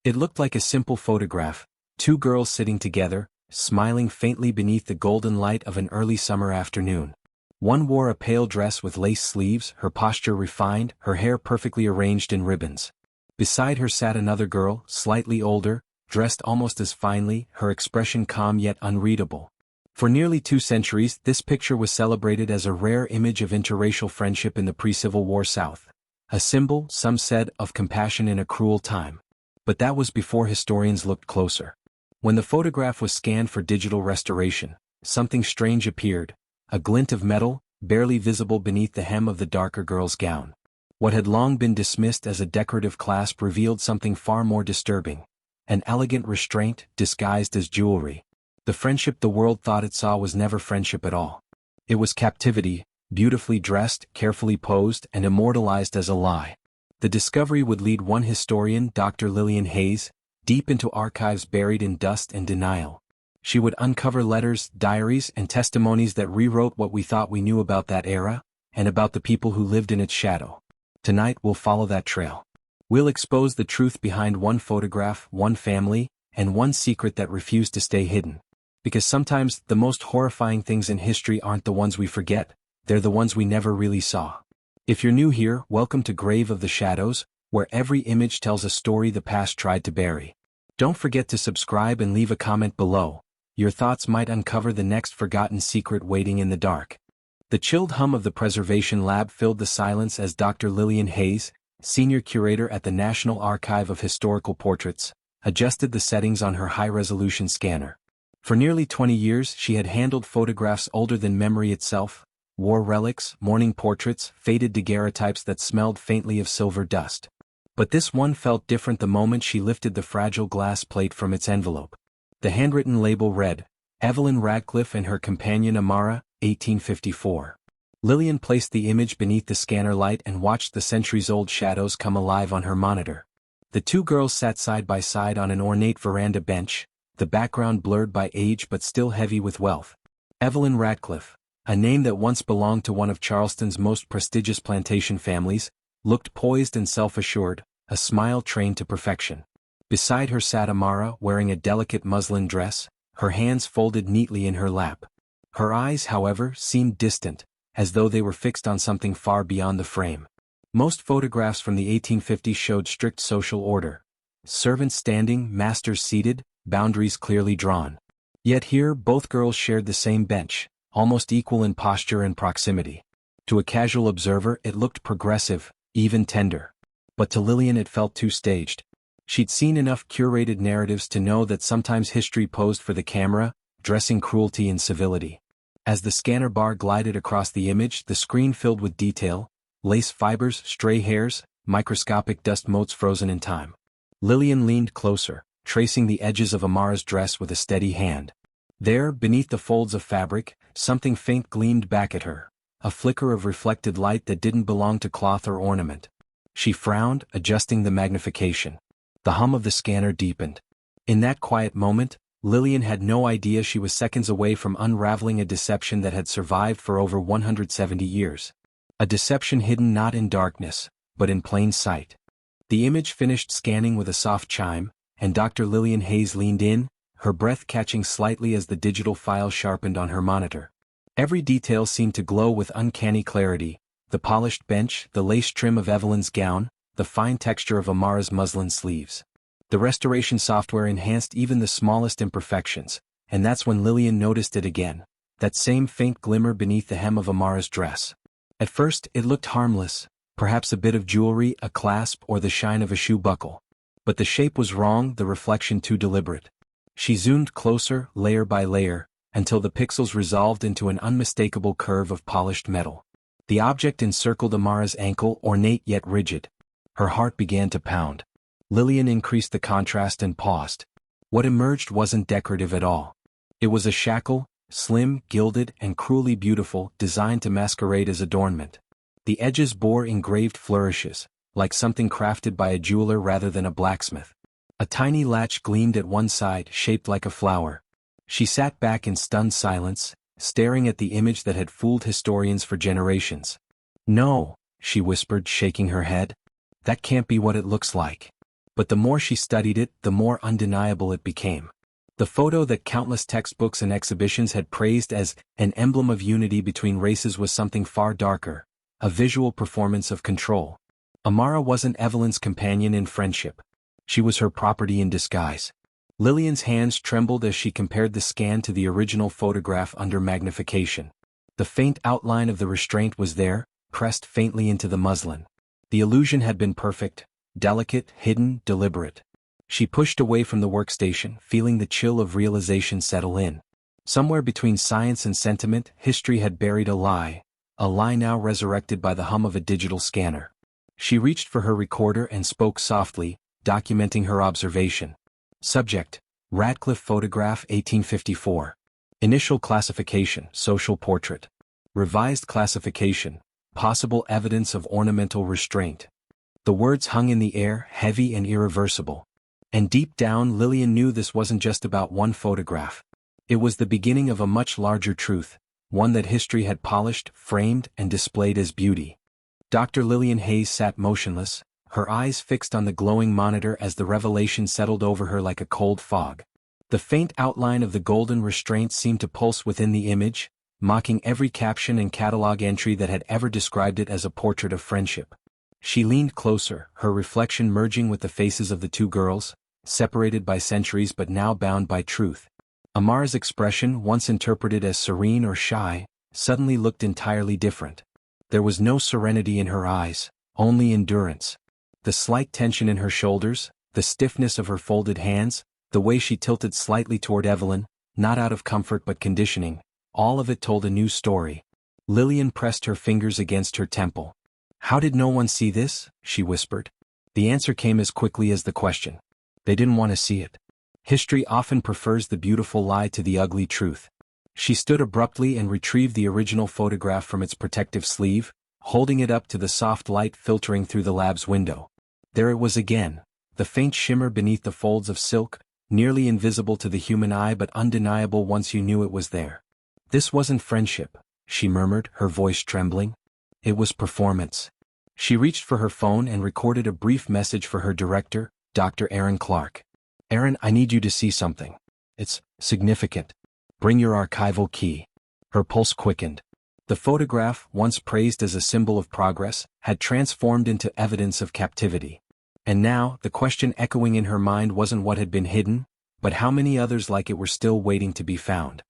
It looked like a simple photograph, two girls sitting together, smiling faintly beneath the golden light of an early summer afternoon. One wore a pale dress with lace sleeves, her posture refined, her hair perfectly arranged in ribbons. Beside her sat another girl, slightly older, dressed almost as finely, her expression calm yet unreadable. For nearly 2 centuries, this picture was celebrated as a rare image of interracial friendship in the pre-Civil War South. A symbol, some said, of compassion in a cruel time. But that was before historians looked closer. When the photograph was scanned for digital restoration, something strange appeared, a glint of metal, barely visible beneath the hem of the darker girl's gown. What had long been dismissed as a decorative clasp revealed something far more disturbing. An elegant restraint, disguised as jewelry. The friendship the world thought it saw was never friendship at all. It was captivity, beautifully dressed, carefully posed, and immortalized as a lie. The discovery would lead one historian, Dr. Lillian Hayes, deep into archives buried in dust and denial. She would uncover letters, diaries, and testimonies that rewrote what we thought we knew about that era, and about the people who lived in its shadow. Tonight we'll follow that trail. We'll expose the truth behind one photograph, one family, and one secret that refused to stay hidden. Because sometimes the most horrifying things in history aren't the ones we forget, they're the ones we never really saw. If you're new here, welcome to Grave of the Shadows, where every image tells a story the past tried to bury. Don't forget to subscribe and leave a comment below. Your thoughts might uncover the next forgotten secret waiting in the dark. The chilled hum of the preservation lab filled the silence as Dr. Lillian Hayes, senior curator at the National Archive of Historical Portraits, adjusted the settings on her high-resolution scanner. For nearly 20 years she had handled photographs older than memory itself, war relics, mourning portraits, faded daguerreotypes that smelled faintly of silver dust. But this one felt different the moment she lifted the fragile glass plate from its envelope. The handwritten label read, Evelyn Radcliffe and her companion Amara, 1854. Lillian placed the image beneath the scanner light and watched the centuries-old shadows come alive on her monitor. The two girls sat side by side on an ornate veranda bench, the background blurred by age but still heavy with wealth. Evelyn Radcliffe, a name that once belonged to one of Charleston's most prestigious plantation families, looked poised and self-assured, a smile trained to perfection. Beside her sat Amara, wearing a delicate muslin dress, her hands folded neatly in her lap. Her eyes, however, seemed distant, as though they were fixed on something far beyond the frame. Most photographs from the 1850s showed strict social order. Servants standing, masters seated, boundaries clearly drawn. Yet here both girls shared the same bench, almost equal in posture and proximity. To a casual observer it looked progressive, even tender. But to Lillian it felt too staged. She'd seen enough curated narratives to know that sometimes history posed for the camera, dressing cruelty in civility. As the scanner bar glided across the image, the screen filled with detail, lace fibers, stray hairs, microscopic dust motes frozen in time. Lillian leaned closer, tracing the edges of Amara's dress with a steady hand. There, beneath the folds of fabric, something faint gleamed back at her, a flicker of reflected light that didn't belong to cloth or ornament. She frowned, adjusting the magnification. The hum of the scanner deepened. In that quiet moment, Lillian had no idea she was seconds away from unraveling a deception that had survived for over 170 years. A deception hidden not in darkness, but in plain sight. The image finished scanning with a soft chime, and Dr. Lillian Hayes leaned in, her breath catching slightly as the digital file sharpened on her monitor. Every detail seemed to glow with uncanny clarity, the polished bench, the lace trim of Evelyn's gown, the fine texture of Amara's muslin sleeves. The restoration software enhanced even the smallest imperfections, and that's when Lillian noticed it again, that same faint glimmer beneath the hem of Amara's dress. At first, it looked harmless, perhaps a bit of jewelry, a clasp, or the shine of a shoe buckle. But the shape was wrong, the reflection too deliberate. She zoomed closer, layer by layer, until the pixels resolved into an unmistakable curve of polished metal. The object encircled Amara's ankle, ornate yet rigid. Her heart began to pound. Lillian increased the contrast and paused. What emerged wasn't decorative at all. It was a shackle, slim, gilded, and cruelly beautiful, designed to masquerade as adornment. The edges bore engraved flourishes, like something crafted by a jeweler rather than a blacksmith. A tiny latch gleamed at one side, shaped like a flower. She sat back in stunned silence, staring at the image that had fooled historians for generations. "No," she whispered, shaking her head. "That can't be what it looks like." But the more she studied it, the more undeniable it became. The photo that countless textbooks and exhibitions had praised as an emblem of unity between races was something far darker, a visual performance of control. Amara wasn't Evelyn's companion in friendship. She was her property in disguise. Lillian's hands trembled as she compared the scan to the original photograph under magnification. The faint outline of the restraint was there, pressed faintly into the muslin. The illusion had been perfect, delicate, hidden, deliberate. She pushed away from the workstation, feeling the chill of realization settle in. Somewhere between science and sentiment, history had buried a lie now resurrected by the hum of a digital scanner. She reached for her recorder and spoke softly, documenting her observation. Subject: Radcliffe photograph 1854. Initial classification: social portrait. Revised classification: possible evidence of ornamental restraint. The words hung in the air, heavy and irreversible. And deep down, Lillian knew this wasn't just about one photograph. It was the beginning of a much larger truth, one that history had polished, framed, and displayed as beauty. Dr. Lillian Hayes sat motionless, her eyes fixed on the glowing monitor as the revelation settled over her like a cold fog. The faint outline of the golden restraint seemed to pulse within the image, mocking every caption and catalog entry that had ever described it as a portrait of friendship. She leaned closer, her reflection merging with the faces of the two girls, separated by centuries but now bound by truth. Amara's expression, once interpreted as serene or shy, suddenly looked entirely different. There was no serenity in her eyes, only endurance. The slight tension in her shoulders, the stiffness of her folded hands, the way she tilted slightly toward Evelyn, not out of comfort but conditioning, all of it told a new story. Lillian pressed her fingers against her temple. "How did no one see this?" she whispered. The answer came as quickly as the question. They didn't want to see it. History often prefers the beautiful lie to the ugly truth. She stood abruptly and retrieved the original photograph from its protective sleeve, holding it up to the soft light filtering through the lab's window. There it was again, the faint shimmer beneath the folds of silk, nearly invisible to the human eye but undeniable once you knew it was there. "This wasn't friendship," she murmured, her voice trembling. "It was performance." She reached for her phone and recorded a brief message for her director, Dr. Aaron Clark. "Aaron, I need you to see something. It's significant. Bring your archival key." Her pulse quickened. The photograph, once praised as a symbol of progress, had transformed into evidence of captivity. And now, the question echoing in her mind wasn't what had been hidden, but how many others like it were still waiting to be found.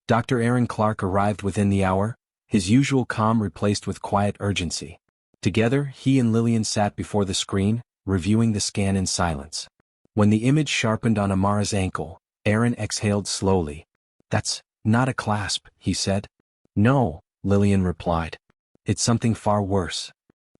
Dr. Aaron Clark arrived within the hour, his usual calm replaced with quiet urgency. Together, he and Lillian sat before the screen, reviewing the scan in silence. When the image sharpened on Amara's ankle, Aaron exhaled slowly. "That's not a clasp," he said. "No," Lillian replied. "It's something far worse."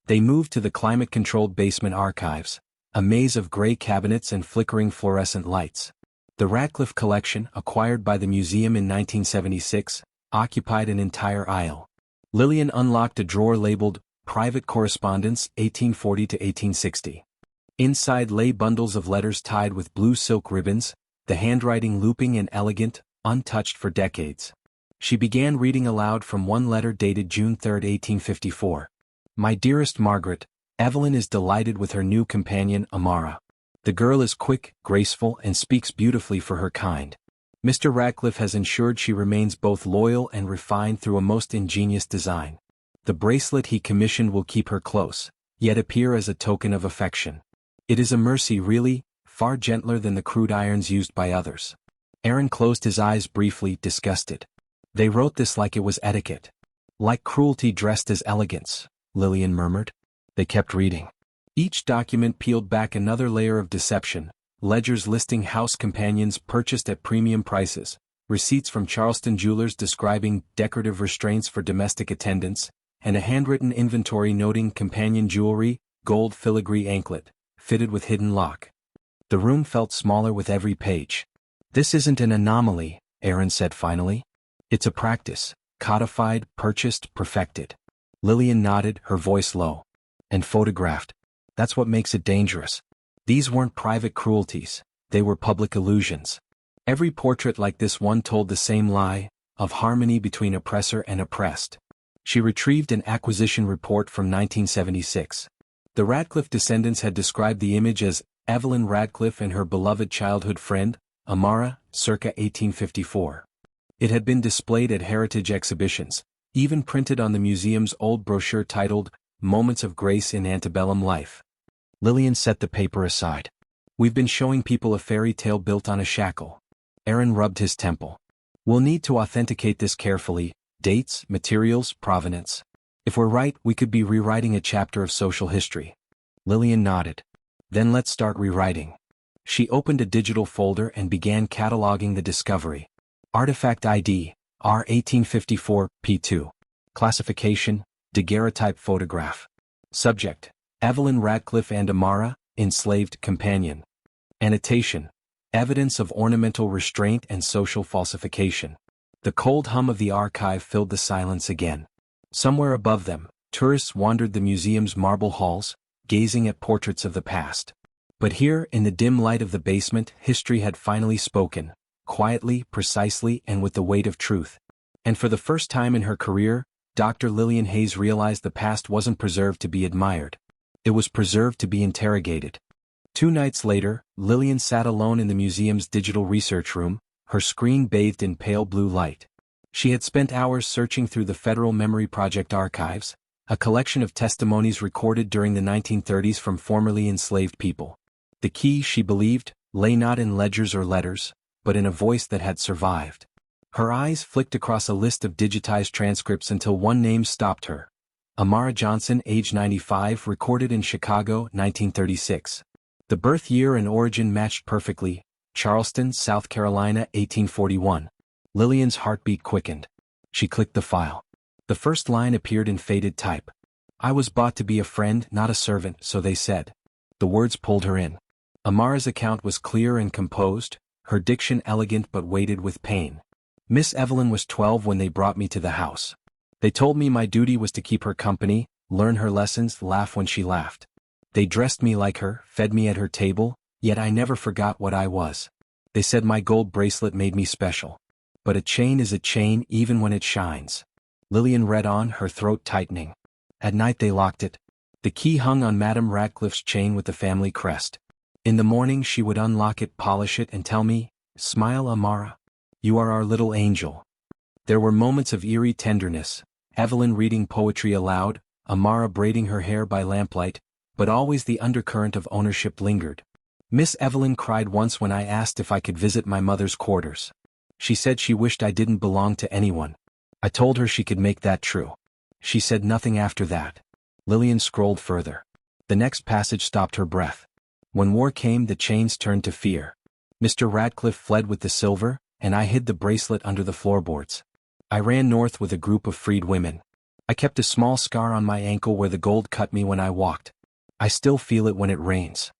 They moved to the climate-controlled basement archives, a maze of gray cabinets and flickering fluorescent lights. The Radcliffe collection, acquired by the museum in 1976, occupied an entire aisle. Lillian unlocked a drawer labeled Private Correspondence 1840 to 1860. Inside lay bundles of letters tied with blue silk ribbons, the handwriting looping and elegant, untouched for decades. She began reading aloud from one letter dated June 3, 1854. "My dearest Margaret, Evelyn is delighted with her new companion, Amara. The girl is quick, graceful, and speaks beautifully for her kind. Mr. Radcliffe has ensured she remains both loyal and refined through a most ingenious design. The bracelet he commissioned will keep her close, yet appear as a token of affection. It is a mercy really, far gentler than the crude irons used by others." Aaron closed his eyes briefly, disgusted. "They wrote this like it was etiquette. Like cruelty dressed as elegance," Lillian murmured. They kept reading. Each document peeled back another layer of deception, ledgers listing house companions purchased at premium prices, receipts from Charleston jewelers describing decorative restraints for domestic attendants, and a handwritten inventory noting companion jewelry, gold filigree anklet, fitted with hidden lock. The room felt smaller with every page. "This isn't an anomaly," Aaron said finally. "It's a practice, codified, purchased, perfected." Lillian nodded, her voice low. "And photographed. That's what makes it dangerous. These weren't private cruelties, they were public illusions. Every portrait like this one told the same lie, of harmony between oppressor and oppressed." She retrieved an acquisition report from 1976. The Radcliffe descendants had described the image as Evelyn Radcliffe and her beloved childhood friend, Amara, circa 1854. It had been displayed at heritage exhibitions, even printed on the museum's old brochure titled, Moments of Grace in Antebellum Life. Lillian set the paper aside. We've been showing people a fairy tale built on a shackle. Aaron rubbed his temple. We'll need to authenticate this carefully, dates, materials, provenance. If we're right, we could be rewriting a chapter of social history. Lillian nodded. Then let's start rewriting. She opened a digital folder and began cataloging the discovery. Artifact ID, R1854, P2. Classification, daguerreotype photograph. Subject, Evelyn Radcliffe and Amara, enslaved companion. Annotation, evidence of ornamental restraint and social falsification. The cold hum of the archive filled the silence again. Somewhere above them, tourists wandered the museum's marble halls, gazing at portraits of the past. But here, in the dim light of the basement, history had finally spoken, quietly, precisely, and with the weight of truth. And for the first time in her career, Dr. Lillian Hayes realized the past wasn't preserved to be admired. It was preserved to be interrogated. 2 nights later, Lillian sat alone in the museum's digital research room, her screen bathed in pale blue light. She had spent hours searching through the Federal Memory Project archives, a collection of testimonies recorded during the 1930s from formerly enslaved people. The key, she believed, lay not in ledgers or letters, but in a voice that had survived. Her eyes flicked across a list of digitized transcripts until one name stopped her. Amara Johnson, age 95, recorded in Chicago, 1936. The birth year and origin matched perfectly, Charleston, South Carolina, 1841. Lillian's heartbeat quickened. She clicked the file. The first line appeared in faded type. I was bought to be a friend, not a servant, so they said. The words pulled her in. Amara's account was clear and composed, her diction elegant but weighted with pain. Miss Evelyn was 12 when they brought me to the house. They told me my duty was to keep her company, learn her lessons, laugh when she laughed. They dressed me like her, fed me at her table, yet I never forgot what I was. They said my gold bracelet made me special. But a chain is a chain even when it shines. Lillian read on, her throat tightening. At night they locked it. The key hung on Madame Radcliffe's chain with the family crest. In the morning she would unlock it, polish it, and tell me, "Smile, Amara. You are our little angel." There were moments of eerie tenderness, Evelyn reading poetry aloud, Amara braiding her hair by lamplight, but always the undercurrent of ownership lingered. Miss Evelyn cried once when I asked if I could visit my mother's quarters. She said she wished I didn't belong to anyone. I told her she could make that true. She said nothing after that. Lillian scrolled further. The next passage stopped her breath. When war came, the chains turned to fear. Mr. Radcliffe fled with the silver, and I hid the bracelet under the floorboards. I ran north with a group of freed women. I kept a small scar on my ankle where the gold cut me when I walked. I still feel it when it rains.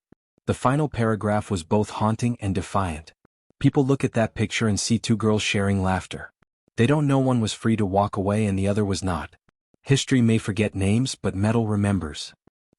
The final paragraph was both haunting and defiant. People look at that picture and see 2 girls sharing laughter. They don't know one was free to walk away and the other was not. History may forget names, but metal remembers.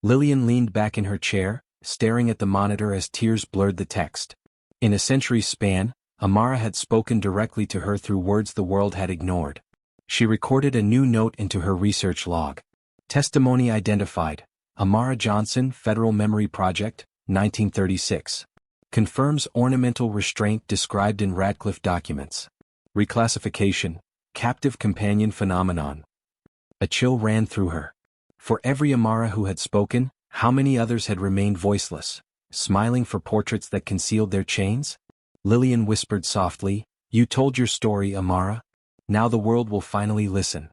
Lillian leaned back in her chair, staring at the monitor as tears blurred the text. In a century's span, Amara had spoken directly to her through words the world had ignored. She recorded a new note into her research log. Testimony identified, Amara Johnson, Federal Memory Project, 1936. Confirms ornamental restraint described in Radcliffe documents. Reclassification, captive companion phenomenon. A chill ran through her. For every Amara who had spoken, how many others had remained voiceless, smiling for portraits that concealed their chains? Lillian whispered softly, "You told your story, Amara. Now the world will finally listen."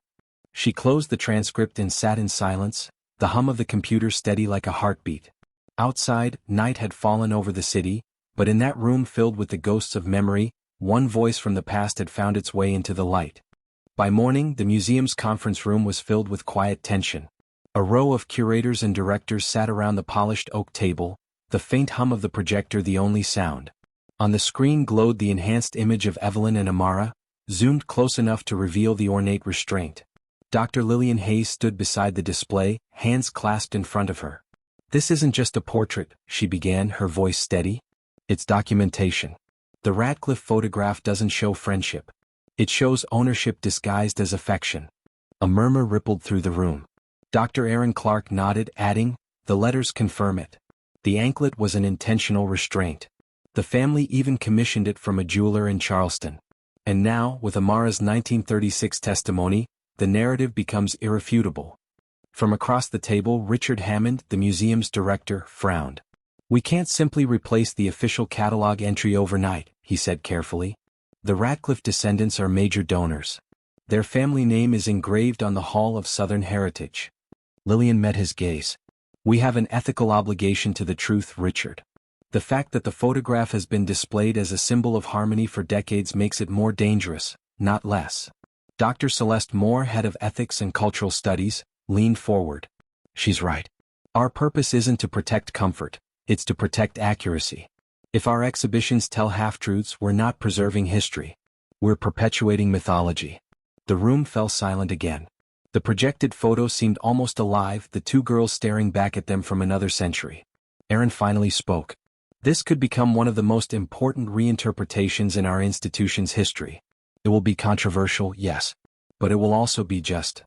She closed the transcript and sat in silence, the hum of the computer steady like a heartbeat. Outside, night had fallen over the city, but in that room filled with the ghosts of memory, one voice from the past had found its way into the light. By morning, the museum's conference room was filled with quiet tension. A row of curators and directors sat around the polished oak table, the faint hum of the projector the only sound. On the screen glowed the enhanced image of Evelyn and Amara, zoomed close enough to reveal the ornate restraint. Dr. Lillian Hayes stood beside the display, hands clasped in front of her. "This isn't just a portrait," she began, her voice steady. "It's documentation. The Radcliffe photograph doesn't show friendship. It shows ownership disguised as affection." A murmur rippled through the room. Dr. Aaron Clark nodded, adding, "The letters confirm it. The anklet was an intentional restraint. The family even commissioned it from a jeweler in Charleston. And now, with Amara's 1936 testimony, the narrative becomes irrefutable. From across the table, Richard Hammond, the museum's director, frowned. "We can't simply replace the official catalog entry overnight," he said carefully. "The Radcliffe descendants are major donors. Their family name is engraved on the Hall of Southern Heritage." Lillian met his gaze. "We have an ethical obligation to the truth, Richard. The fact that the photograph has been displayed as a symbol of harmony for decades makes it more dangerous, not less." Dr. Celeste Moore, head of ethics and cultural studies, leaned forward. "She's right. Our purpose isn't to protect comfort, it's to protect accuracy. If our exhibitions tell half-truths, we're not preserving history. We're perpetuating mythology." The room fell silent again. The projected photo seemed almost alive, the two girls staring back at them from another century. Erin finally spoke. "This could become one of the most important reinterpretations in our institution's history. It will be controversial, yes. But it will also be just."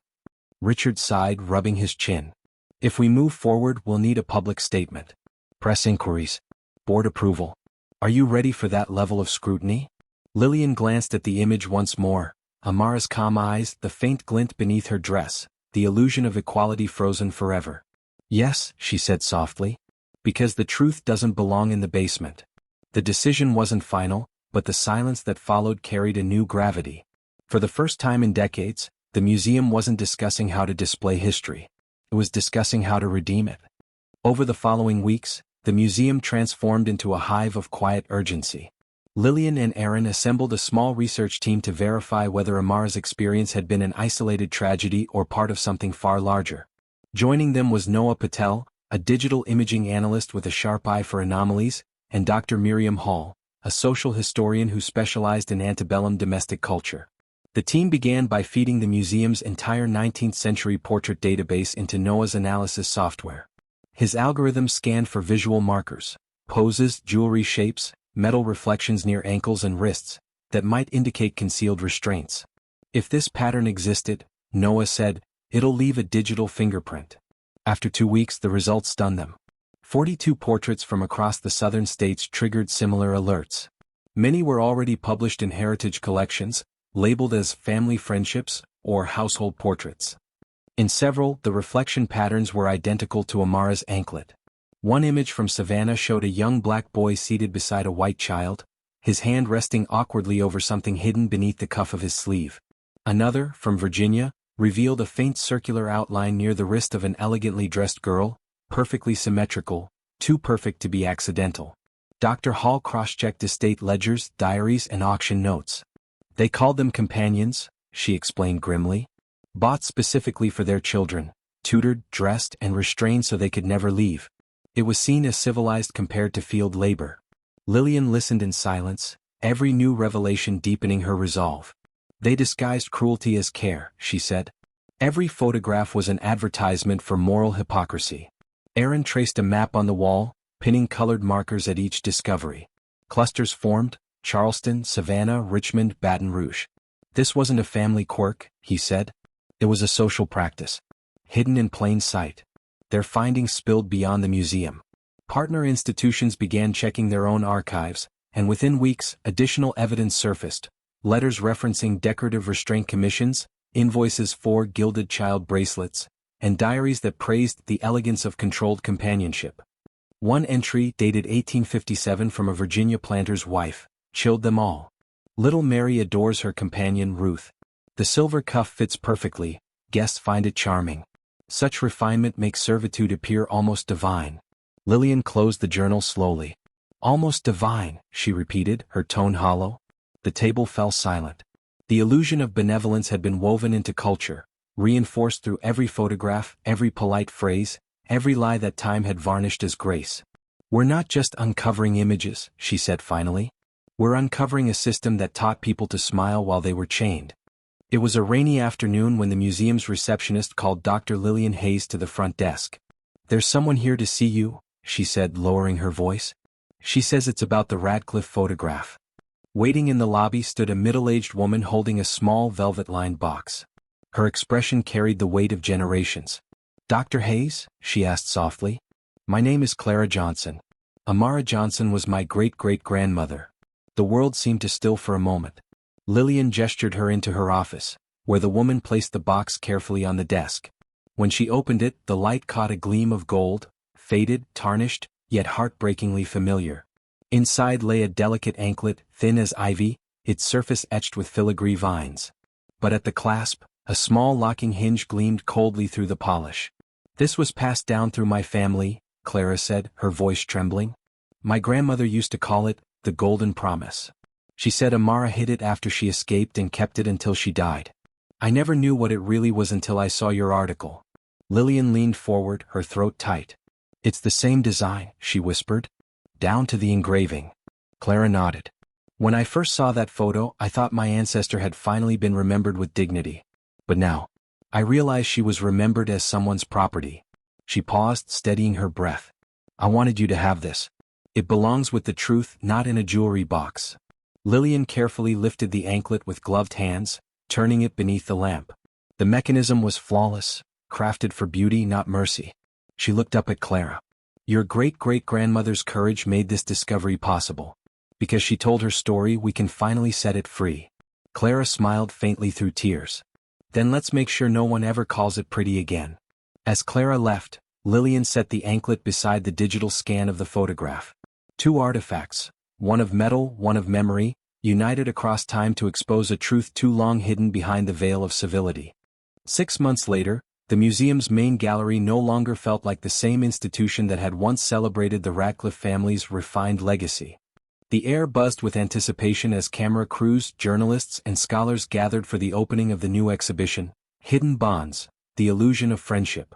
Richard sighed, rubbing his chin. "If we move forward, we'll need a public statement. Press inquiries. Board approval. Are you ready for that level of scrutiny?" Lillian glanced at the image once more. Amara's calm eyes, the faint glint beneath her dress, the illusion of equality frozen forever. "Yes," she said softly. "Because the truth doesn't belong in the basement." The decision wasn't final, but the silence that followed carried a new gravity. For the first time in decades, the museum wasn't discussing how to display history. It was discussing how to redeem it. Over the following weeks, the museum transformed into a hive of quiet urgency. Lillian and Erin assembled a small research team to verify whether Amara's experience had been an isolated tragedy or part of something far larger. Joining them was Noah Patel, a digital imaging analyst with a sharp eye for anomalies, and Dr. Miriam Hall, a social historian who specialized in antebellum domestic culture. The team began by feeding the museum's entire 19th-century portrait database into Noah's analysis software. His algorithm scanned for visual markers, poses, jewelry shapes, metal reflections near ankles and wrists, that might indicate concealed restraints. "If this pattern existed," Noah said, "it'll leave a digital fingerprint." After 2 weeks, the results stunned them. 42 portraits from across the southern states triggered similar alerts. Many were already published in heritage collections, labeled as family friendships or household portraits. In several, the reflection patterns were identical to Amara's anklet. One image from Savannah showed a young black boy seated beside a white child, his hand resting awkwardly over something hidden beneath the cuff of his sleeve. Another, from Virginia, revealed a faint circular outline near the wrist of an elegantly dressed girl, perfectly symmetrical, too perfect to be accidental. Dr. Hall cross-checked estate ledgers, diaries, and auction notes. "They called them companions," she explained grimly. "Bought specifically for their children, tutored, dressed, and restrained so they could never leave. It was seen as civilized compared to field labor." Lillian listened in silence, every new revelation deepening her resolve. "They disguised cruelty as care," she said. Every photograph was an advertisement for moral hypocrisy. Erin traced a map on the wall, pinning colored markers at each discovery. Clusters formed: Charleston, Savannah, Richmond, Baton Rouge. "This wasn't a family quirk," he said. "It was a social practice. Hidden in plain sight." Their findings spilled beyond the museum. Partner institutions began checking their own archives, and within weeks, additional evidence surfaced: letters referencing decorative restraint commissions, invoices for gilded child bracelets, and diaries that praised the elegance of controlled companionship. One entry, dated 1857 from a Virginia planter's wife, chilled them all. "Little Mary adores her companion Ruth. The silver cuff fits perfectly, guests find it charming. Such refinement makes servitude appear almost divine." Lillian closed the journal slowly. "Almost divine," she repeated, her tone hollow. The table fell silent. The illusion of benevolence had been woven into culture, reinforced through every photograph, every polite phrase, every lie that time had varnished as grace. "We're not just uncovering images," she said finally. "We're uncovering a system that taught people to smile while they were chained." It was a rainy afternoon when the museum's receptionist called Dr. Lillian Hayes to the front desk. "There's someone here to see you," she said, lowering her voice. "She says it's about the Radcliffe photograph." Waiting in the lobby stood a middle-aged woman holding a small velvet-lined box. Her expression carried the weight of generations. "Dr. Hayes?" she asked softly. My name is Clara Johnson. Amara Johnson was my great-great-grandmother. The world seemed to still for a moment. Lillian gestured her into her office, where the woman placed the box carefully on the desk. When she opened it, the light caught a gleam of gold, faded, tarnished, yet heartbreakingly familiar. Inside lay a delicate anklet, thin as ivy, its surface etched with filigree vines. But at the clasp, a small locking hinge gleamed coldly through the polish. "This was passed down through my family," Clara said, her voice trembling. "My grandmother used to call it the Golden Promise. She said Amara hid it after she escaped and kept it until she died. I never knew what it really was until I saw your article." Lillian leaned forward, her throat tight. "It's the same design," she whispered. "Down to the engraving." Clara nodded. "When I first saw that photo, I thought my ancestor had finally been remembered with dignity. But now, I realized she was remembered as someone's property." She paused, steadying her breath. "I wanted you to have this. It belongs with the truth, not in a jewelry box." Lillian carefully lifted the anklet with gloved hands, turning it beneath the lamp. The mechanism was flawless, crafted for beauty, not mercy. She looked up at Clara. "Your great-great-grandmother's courage made this discovery possible. Because she told her story, we can finally set it free." Clara smiled faintly through tears. "Then let's make sure no one ever calls it pretty again." As Clara left, Lillian set the anklet beside the digital scan of the photograph. Two artifacts, one of metal, one of memory, united across time to expose a truth too long hidden behind the veil of civility. 6 months later, the museum's main gallery no longer felt like the same institution that had once celebrated the Radcliffe family's refined legacy. The air buzzed with anticipation as camera crews, journalists, and scholars gathered for the opening of the new exhibition, Hidden Bonds, The Illusion of Friendship.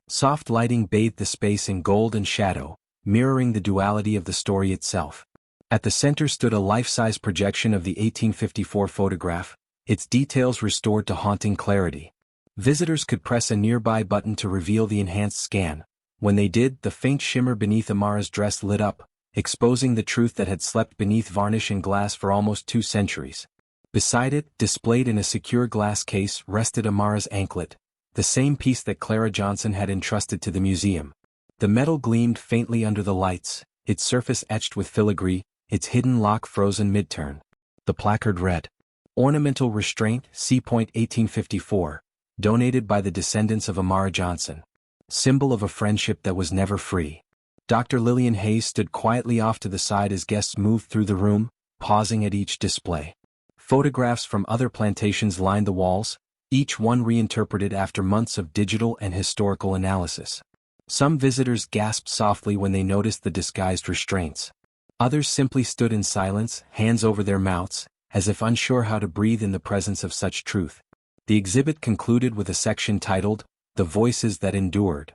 Soft lighting bathed the space in gold and shadow, mirroring the duality of the story itself. At the center stood a life-size projection of the 1854 photograph, its details restored to haunting clarity. Visitors could press a nearby button to reveal the enhanced scan. When they did, the faint shimmer beneath Amara's dress lit up, exposing the truth that had slept beneath varnish and glass for almost 2 centuries. Beside it, displayed in a secure glass case, rested Amara's anklet, the same piece that Clara Johnson had entrusted to the museum. The metal gleamed faintly under the lights, its surface etched with filigree, its hidden lock frozen mid-turn. The placard read, "Ornamental Restraint, C.Point 1854, donated by the descendants of Amara Johnson. Symbol of a friendship that was never free." Dr. Lillian Hayes stood quietly off to the side as guests moved through the room, pausing at each display. Photographs from other plantations lined the walls, each one reinterpreted after months of digital and historical analysis. Some visitors gasped softly when they noticed the disguised restraints. Others simply stood in silence, hands over their mouths, as if unsure how to breathe in the presence of such truth. The exhibit concluded with a section titled, "The Voices That Endured."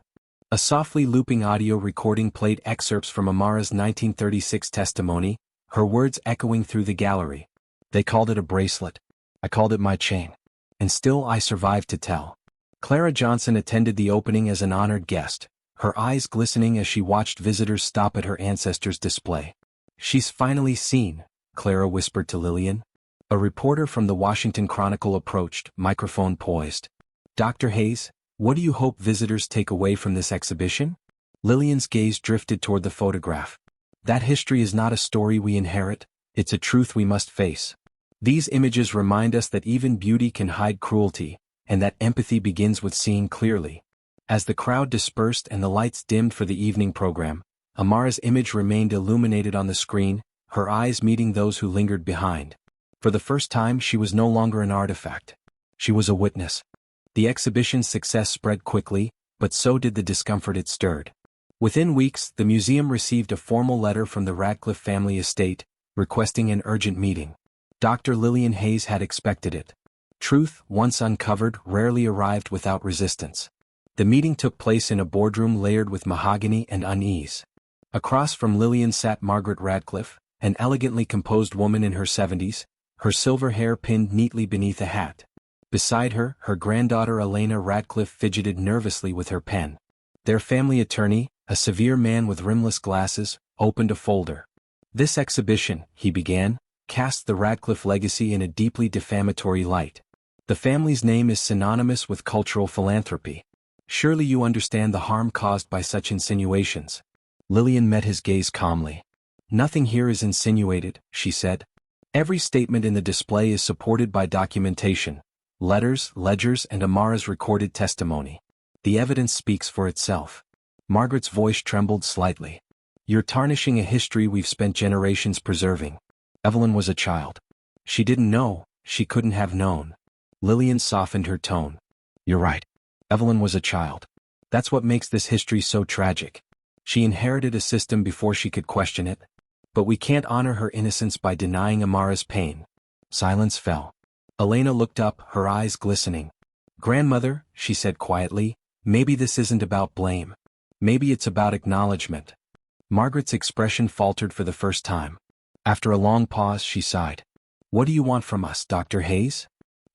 A softly looping audio recording played excerpts from Amara's 1936 testimony, her words echoing through the gallery. "They called it a bracelet. I called it my chain. And still I survived to tell." Clara Johnson attended the opening as an honored guest, her eyes glistening as she watched visitors stop at her ancestors' display. "She's finally seen," Clara whispered to Lillian. A reporter from the Washington Chronicle approached, microphone poised. "Dr. Hayes, what do you hope visitors take away from this exhibition?" Lillian's gaze drifted toward the photograph. "That history is not a story we inherit, it's a truth we must face. These images remind us that even beauty can hide cruelty, and that empathy begins with seeing clearly." As the crowd dispersed and the lights dimmed for the evening program, Amara's image remained illuminated on the screen, her eyes meeting those who lingered behind. For the first time, she was no longer an artifact. She was a witness. The exhibition's success spread quickly, but so did the discomfort it stirred. Within weeks, the museum received a formal letter from the Radcliffe family estate, requesting an urgent meeting. Dr. Lillian Hayes had expected it. Truth, once uncovered, rarely arrived without resistance. The meeting took place in a boardroom layered with mahogany and unease. Across from Lillian sat Margaret Radcliffe, an elegantly composed woman in her 70s, her silver hair pinned neatly beneath a hat. Beside her, her granddaughter Elena Radcliffe fidgeted nervously with her pen. Their family attorney, a severe man with rimless glasses, opened a folder. "This exhibition," he began, "casts the Radcliffe legacy in a deeply defamatory light. The family's name is synonymous with cultural philanthropy. Surely you understand the harm caused by such insinuations. Lillian met his gaze calmly. Nothing here is insinuated, she said. Every statement in the display is supported by documentation, letters, ledgers, and Amara's recorded testimony. The evidence speaks for itself. Margaret's voice trembled slightly. You're tarnishing a history we've spent generations preserving. Evelyn was a child. She didn't know, she couldn't have known. Lillian softened her tone. You're right. Evelyn was a child. That's what makes this history so tragic. She inherited a system before she could question it. But we can't honor her innocence by denying Amara's pain. Silence fell. Elena looked up, her eyes glistening. Grandmother, she said quietly, maybe this isn't about blame. Maybe it's about acknowledgement. Margaret's expression faltered for the first time. After a long pause, she sighed. What do you want from us, Dr. Hayes?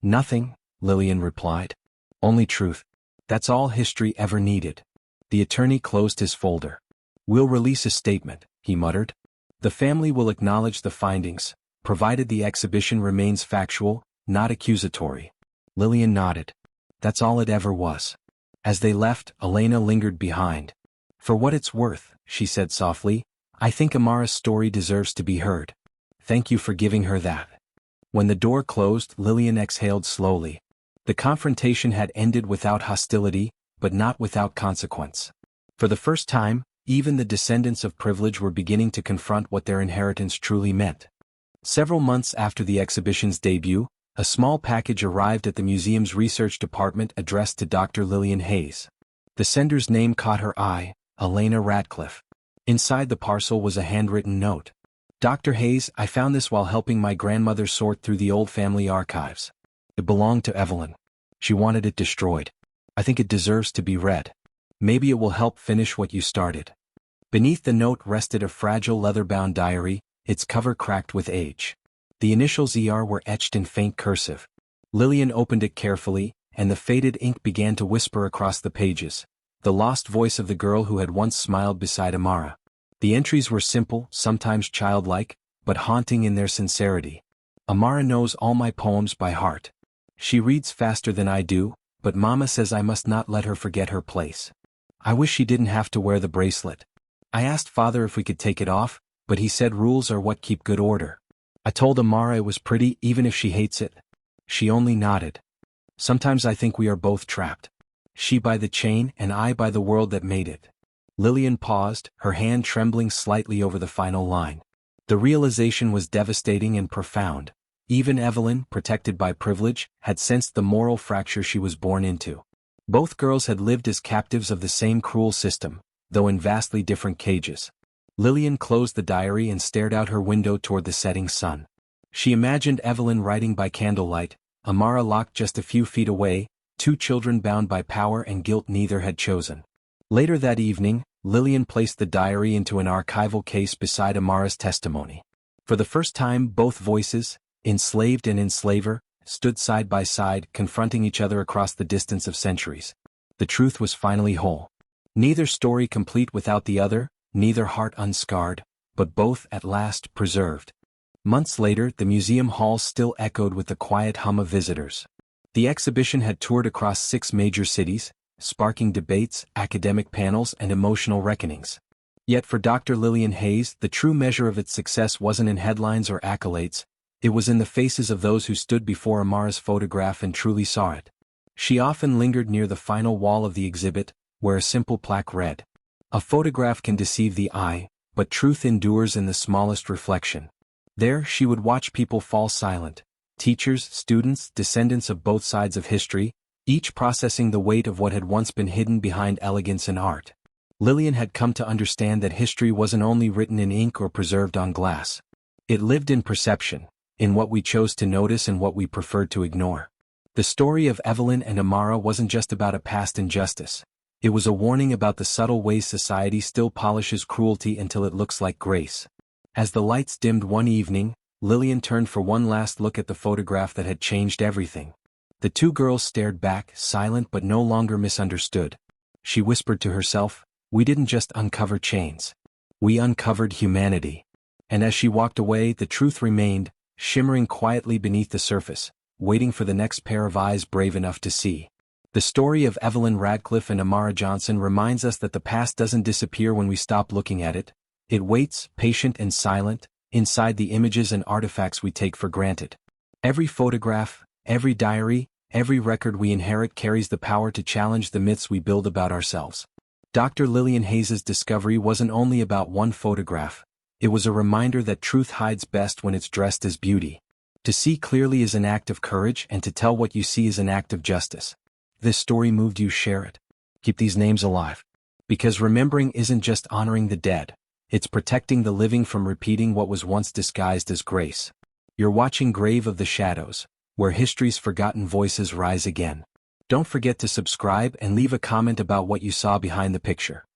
Nothing, Lillian replied. Only truth. That's all history ever needed. The attorney closed his folder. We'll release a statement, he muttered. The family will acknowledge the findings, provided the exhibition remains factual, not accusatory. Lillian nodded. That's all it ever was. As they left, Elena lingered behind. For what it's worth, she said softly, I think Amara's story deserves to be heard. Thank you for giving her that. When the door closed, Lillian exhaled slowly. The confrontation had ended without hostility, but not without consequence. For the first time, even the descendants of privilege were beginning to confront what their inheritance truly meant. Several months after the exhibition's debut, a small package arrived at the museum's research department addressed to Dr. Lillian Hayes. The sender's name caught her eye, Elena Radcliffe. Inside the parcel was a handwritten note. Dr. Hayes, I found this while helping my grandmother sort through the old family archives. It belonged to Evelyn. She wanted it destroyed. I think it deserves to be read. Maybe it will help finish what you started. Beneath the note rested a fragile leather-bound diary, its cover cracked with age. The initials ER were etched in faint cursive. Lillian opened it carefully, and the faded ink began to whisper across the pages, the lost voice of the girl who had once smiled beside Amara. The entries were simple, sometimes childlike, but haunting in their sincerity. Amara knows all my poems by heart. She reads faster than I do, but Mama says I must not let her forget her place. I wish she didn't have to wear the bracelet. I asked Father if we could take it off, but he said rules are what keep good order. I told Amara it was pretty even if she hates it. She only nodded. Sometimes I think we are both trapped. She by the chain and I by the world that made it. Lillian paused, her hand trembling slightly over the final line. The realization was devastating and profound. Even Evelyn, protected by privilege, had sensed the moral fracture she was born into. Both girls had lived as captives of the same cruel system, though in vastly different cages. Lillian closed the diary and stared out her window toward the setting sun. She imagined Evelyn writing by candlelight, Amara locked just a few feet away, two children bound by power and guilt neither had chosen. Later that evening, Lillian placed the diary into an archival case beside Amara's testimony. For the first time, both voices, enslaved and enslaver, stood side by side, confronting each other across the distance of centuries. The truth was finally whole. Neither story complete without the other, neither heart unscarred, but both at last preserved. Months later, the museum halls still echoed with the quiet hum of visitors. The exhibition had toured across 6 major cities, sparking debates, academic panels, and emotional reckonings. Yet for Dr. Lillian Hayes, the true measure of its success wasn't in headlines or accolades. It was in the faces of those who stood before Amara's photograph and truly saw it. She often lingered near the final wall of the exhibit, where a simple plaque read, "A photograph can deceive the eye, but truth endures in the smallest reflection." There she would watch people fall silent, teachers, students, descendants of both sides of history, each processing the weight of what had once been hidden behind elegance and art. Lillian had come to understand that history wasn't only written in ink or preserved on glass. It lived in perception, in what we chose to notice and what we preferred to ignore. The story of Evelyn and Amara wasn't just about a past injustice. It was a warning about the subtle ways society still polishes cruelty until it looks like grace. As the lights dimmed one evening, Lillian turned for one last look at the photograph that had changed everything. The two girls stared back, silent but no longer misunderstood. She whispered to herself, "We didn't just uncover chains. We uncovered humanity." And as she walked away, the truth remained, shimmering quietly beneath the surface, waiting for the next pair of eyes brave enough to see. The story of Evelyn Radcliffe and Amara Johnson reminds us that the past doesn't disappear when we stop looking at it. It waits, patient and silent, inside the images and artifacts we take for granted. Every photograph, every diary, every record we inherit carries the power to challenge the myths we build about ourselves. Dr. Lillian Hayes' discovery wasn't only about one photograph, it was a reminder that truth hides best when it's dressed as beauty. To see clearly is an act of courage, and to tell what you see is an act of justice. This story moved you, share it. Keep these names alive. Because remembering isn't just honoring the dead, it's protecting the living from repeating what was once disguised as grace. You're watching Grave of the Shadows, where history's forgotten voices rise again. Don't forget to subscribe and leave a comment about what you saw behind the picture.